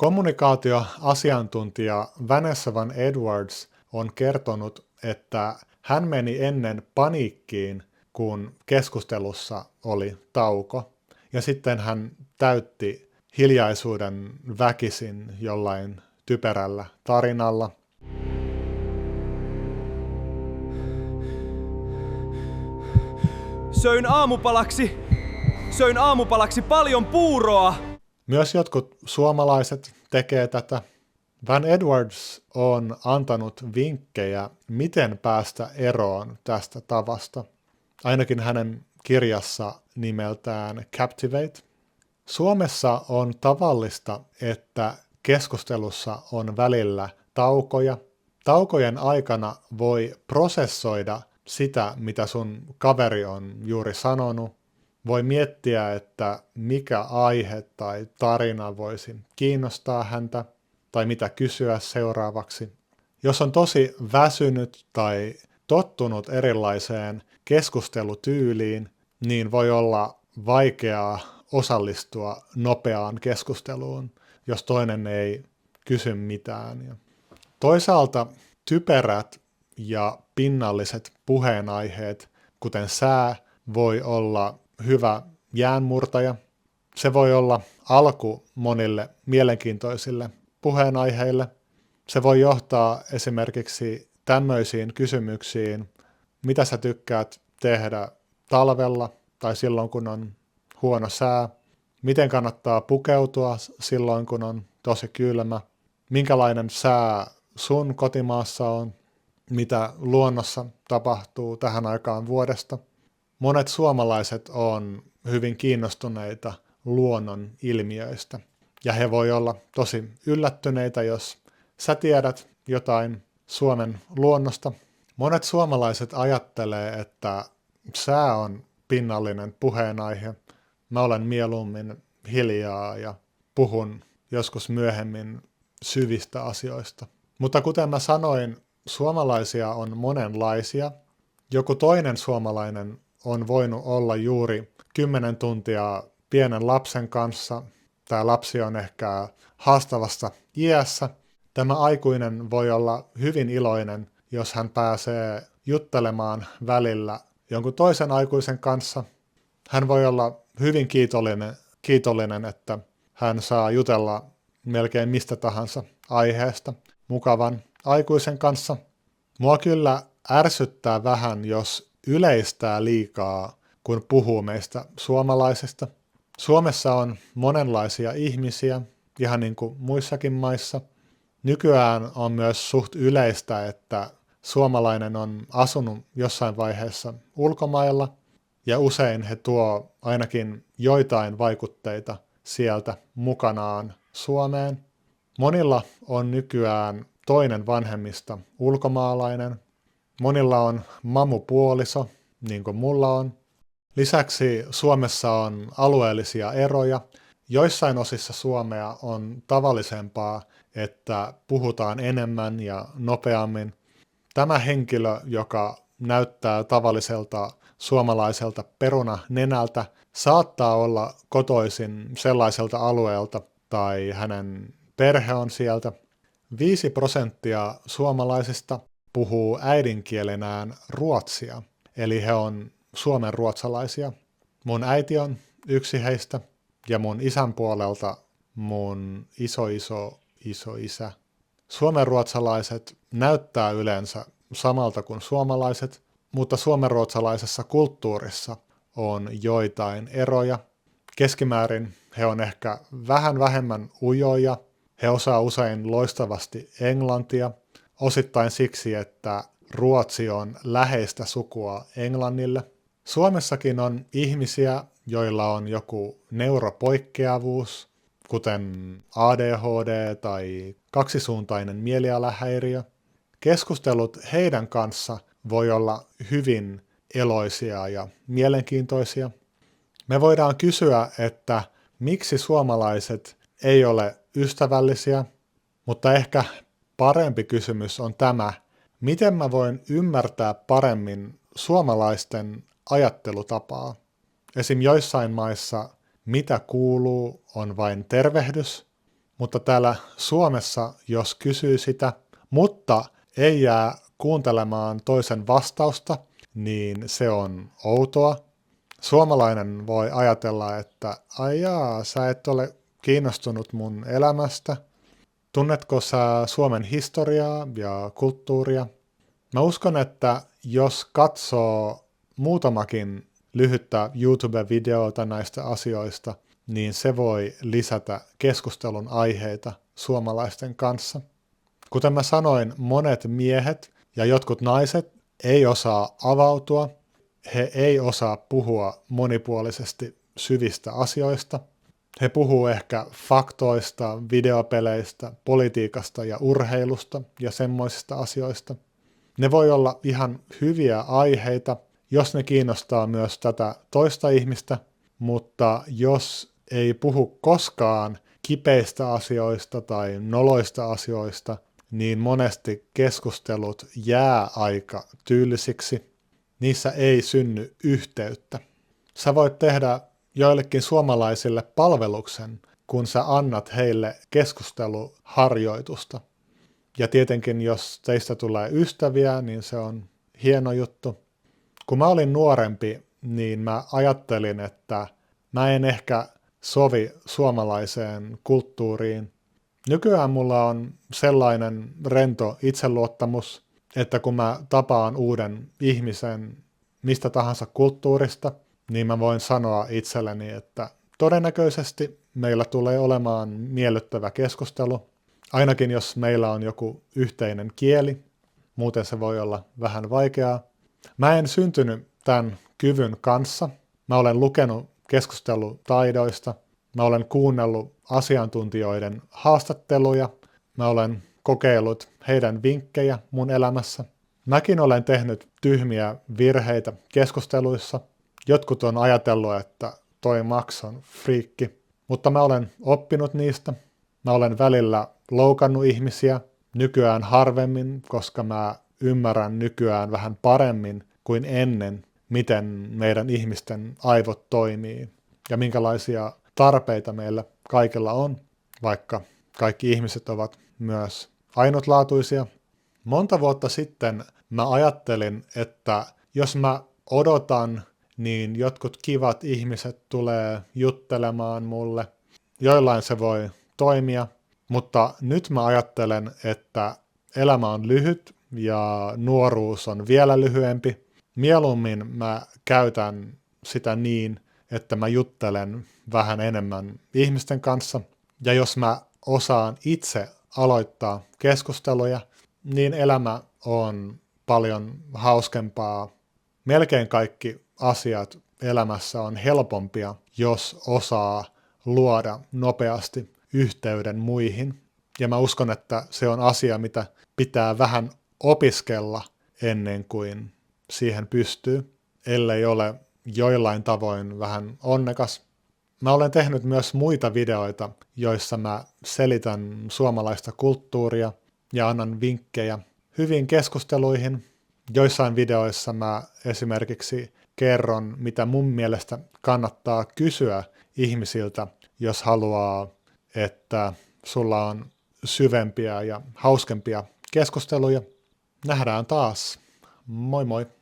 Kommunikaatioasiantuntija Vanessa Van Edwards on kertonut, että hän meni ennen paniikkiin, kun keskustelussa oli tauko, ja sitten hän täytti hiljaisuuden väkisin jollain typerällä tarinalla. Söin aamupalaksi paljon puuroa. Myös jotkut suomalaiset tekee tätä. Van Edwards on antanut vinkkejä, miten päästä eroon tästä tavasta, ainakin hänen kirjassa nimeltään Captivate. Suomessa on tavallista, että keskustelussa on välillä taukoja. Taukojen aikana voi prosessoida sitä, mitä sun kaveri on juuri sanonut. Voi miettiä, että mikä aihe tai tarina voisi kiinnostaa häntä, tai mitä kysyä seuraavaksi. Jos on tosi väsynyt tai tottunut erilaiseen keskustelutyyliin, niin voi olla vaikeaa osallistua nopeaan keskusteluun, jos toinen ei kysy mitään. Toisaalta typerät ja pinnalliset puheenaiheet, kuten sää, voi olla hyvä jäänmurtaja. Se voi olla alku monille mielenkiintoisille puheenaiheille. Se voi johtaa esimerkiksi tämmöisiin kysymyksiin, mitä sä tykkäät tehdä talvella tai silloin, kun on huono sää, miten kannattaa pukeutua silloin, kun on tosi kylmä, minkälainen sää sun kotimaassa on, mitä luonnossa tapahtuu tähän aikaan vuodesta. Monet suomalaiset on hyvin kiinnostuneita luonnon ilmiöistä, ja he voi olla tosi yllättyneitä, jos sä tiedät jotain Suomen luonnosta. Monet suomalaiset ajattelee, että sää on pinnallinen puheenaihe. Mä olen mieluummin hiljaa ja puhun joskus myöhemmin syvistä asioista. Mutta kuten mä sanoin, suomalaisia on monenlaisia. Joku toinen suomalainen on voinut olla juuri 10 tuntia pienen lapsen kanssa. Tämä lapsi on ehkä haastavassa iässä. Tämä aikuinen voi olla hyvin iloinen, jos hän pääsee juttelemaan välillä jonkun toisen aikuisen kanssa. Hän voi olla hyvin kiitollinen, että hän saa jutella melkein mistä tahansa aiheesta mukavan aikuisen kanssa. Mua kyllä ärsyttää vähän, jos yleistää liikaa, kun puhuu meistä suomalaisista. Suomessa on monenlaisia ihmisiä, ihan niin kuin muissakin maissa. Nykyään on myös suht yleistä, että suomalainen on asunut jossain vaiheessa ulkomailla, ja usein he tuo ainakin joitain vaikutteita sieltä mukanaan Suomeen. Monilla on nykyään toinen vanhemmista ulkomaalainen. Monilla on mamupuoliso, niin kuin mulla on. Lisäksi Suomessa on alueellisia eroja. Joissain osissa Suomea on tavallisempaa, että puhutaan enemmän ja nopeammin. Tämä henkilö, joka näyttää tavalliselta suomalaiselta perunanenältä, saattaa olla kotoisin sellaiselta alueelta tai hänen perhe on sieltä. 5% suomalaisista puhuu äidinkielenään ruotsia, eli he on suomenruotsalaisia. Mun äiti on yksi heistä ja mun isän puolelta mun iso-isä. Suomenruotsalaiset näyttää yleensä samalta kuin suomalaiset, mutta suomenruotsalaisessa kulttuurissa on joitain eroja. Keskimäärin he on ehkä vähän vähemmän ujoja, he osaa usein loistavasti englantia, osittain siksi, että ruotsi on läheistä sukua englannille. Suomessakin on ihmisiä, joilla on joku neuropoikkeavuus, kuten ADHD tai kaksisuuntainen mielialahäiriö. Keskustelut heidän kanssa voi olla hyvin eloisia ja mielenkiintoisia. Me voidaan kysyä, että miksi suomalaiset ei ole ystävällisiä, mutta ehkä parempi kysymys on tämä, miten mä voin ymmärtää paremmin suomalaisten ajattelutapaa. Esim. Joissain maissa mitä kuuluu on vain tervehdys, mutta täällä Suomessa, jos kysyy sitä, mutta ei jää kuuntelemaan toisen vastausta, niin se on outoa. Suomalainen voi ajatella, että ai jaa, sä et ole kiinnostunut mun elämästä. Tunnetko sä Suomen historiaa ja kulttuuria? Mä uskon, että jos katsoo muutamakin lyhyttä YouTube-videota näistä asioista, niin se voi lisätä keskustelun aiheita suomalaisten kanssa. Kuten mä sanoin, monet miehet ja jotkut naiset ei osaa avautua, he ei osaa puhua monipuolisesti syvistä asioista. He puhuu ehkä faktoista, videopeleistä, politiikasta ja urheilusta ja semmoisista asioista. Ne voi olla ihan hyviä aiheita, jos ne kiinnostaa myös tätä toista ihmistä, mutta jos ei puhu koskaan kipeistä asioista tai noloista asioista, niin monesti keskustelut jää aika tyylisiksi. Niissä ei synny yhteyttä. Sä voit tehdä joillekin suomalaisille palveluksen, kun sä annat heille keskusteluharjoitusta. Ja tietenkin, jos teistä tulee ystäviä, niin se on hieno juttu. Kun mä olin nuorempi, niin mä ajattelin, että mä en ehkä sovi suomalaiseen kulttuuriin. Nykyään mulla on sellainen rento itseluottamus, että kun mä tapaan uuden ihmisen mistä tahansa kulttuurista, niin mä voin sanoa itselleni, että todennäköisesti meillä tulee olemaan miellyttävä keskustelu, ainakin jos meillä on joku yhteinen kieli, muuten se voi olla vähän vaikeaa. Mä en syntynyt tämän kyvyn kanssa. Mä olen lukenut keskustelutaidoista, mä olen kuunnellut asiantuntijoiden haastatteluja, mä olen kokeillut heidän vinkkejä mun elämässä. Mäkin olen tehnyt tyhmiä virheitä keskusteluissa. Jotkut on ajatellut, että toi Max on friikki, mutta mä olen oppinut niistä. Mä olen välillä loukannut ihmisiä, nykyään harvemmin, koska mä ymmärrän nykyään vähän paremmin kuin ennen, miten meidän ihmisten aivot toimii ja minkälaisia tarpeita meillä kaikilla on, vaikka kaikki ihmiset ovat myös ainutlaatuisia. Monta vuotta sitten mä ajattelin, että jos mä odotan, niin jotkut kivat ihmiset tulee juttelemaan mulle. Joillain se voi toimia, mutta nyt mä ajattelen, että elämä on lyhyt ja nuoruus on vielä lyhyempi. Mieluummin mä käytän sitä niin, että mä juttelen vähän enemmän ihmisten kanssa. Ja jos mä osaan itse aloittaa keskusteluja, niin elämä on paljon hauskempaa. Melkein kaikki asiat elämässä on helpompia, jos osaa luoda nopeasti yhteyden muihin. Ja mä uskon, että se on asia, mitä pitää vähän opiskella ennen kuin siihen pystyy, ellei ole joillain tavoin vähän onnekas. Mä olen tehnyt myös muita videoita, joissa mä selitän suomalaista kulttuuria ja annan vinkkejä hyviin keskusteluihin. Joissain videoissa mä esimerkiksi kerron, mitä mun mielestä kannattaa kysyä ihmisiltä, jos haluaa, että sulla on syvempiä ja hauskempia keskusteluja. Nähdään taas. Moi moi!